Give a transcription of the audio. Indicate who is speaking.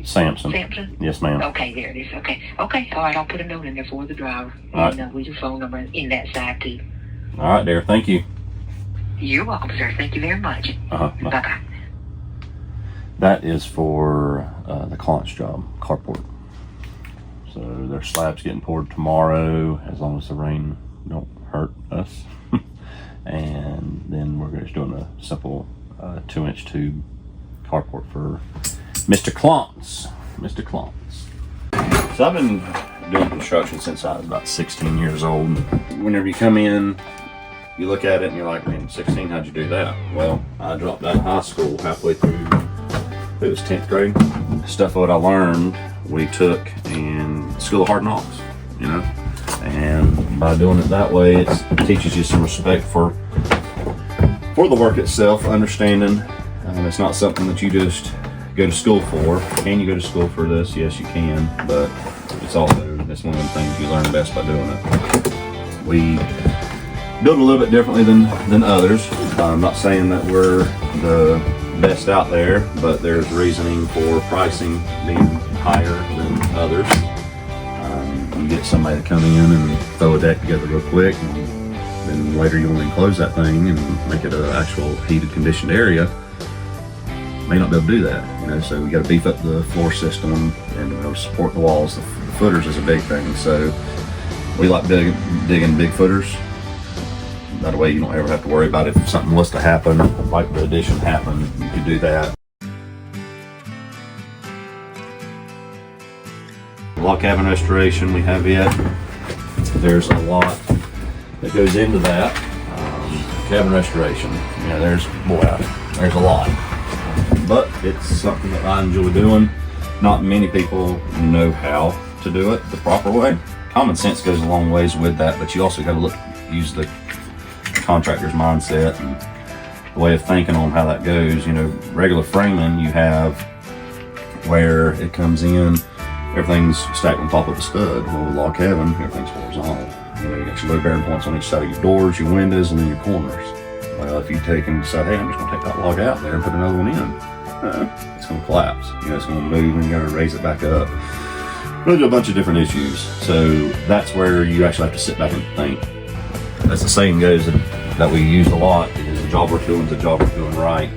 Speaker 1: Sampson.
Speaker 2: Sampson?
Speaker 1: Yes, ma'am.
Speaker 2: Okay, there it is. Okay. All right, I'll put a note in there for the driver.
Speaker 1: All
Speaker 2: And with your phone number in that side, too.
Speaker 1: All right, dear. Thank you.
Speaker 2: You're welcome, sir. Thank you very much. Bye-bye.
Speaker 1: That is for the client's job, carport. So their slab's getting poured tomorrow, as long as the rain don't hurt us. And then we're just doing a simple 2-inch tube carport for Mr. Klontz. Mr. Klontz. So I've been doing construction since I was about 16 years old. Whenever you come in, you look at it and you're like, man, 16, how'd you do that? Well, I dropped out of high school halfway through, it was 10th grade. Stuff what I learned, we took in School of Hard Knocks, you know? And by doing it that way, it teaches you some respect for the work itself, understanding. It's not something that you just go to school for. Can you go to school for this? Yes, you can, but it's one of the things you learn best by doing it. We build a little bit differently than others. I'm not saying that we're the best out there, but there's reasoning for pricing being higher than others. You get somebody to come in and throw a deck together real quick, and then later you want to enclose that thing and make it an actual heated, conditioned area. May not be able to do that, you know. So we got to beef up the floor system and support the walls. The footers is a big thing, so we like digging big footers. That way you don't ever have to worry about if something was to happen, like the addition happened, you could do that. Log cabin restoration, we have it. There's a lot that goes into that. Cabin restoration, you know, there's a lot. But it's something that I enjoy doing. Not many people know how to do it the proper way. Common sense goes a long ways with that, but you also got to use the contractor's mindset and the way of thinking on how that goes. You know, regular framing, you have where it comes in, everything's stacked on top of a stud. Well, with log cabin, everything's horizontal. You know, you got your load bearing points on each side of your doors, your windows, and then your corners. Well, if you take and decide, hey, I'm just gonna take that log out there and put another one in, it's gonna collapse. You know, it's gonna move and you gotta raise it back up. Really a bunch of different issues. So that's where you actually have to sit back and think. As the saying goes that we use a lot, is a job worth doing is a job worth doing right.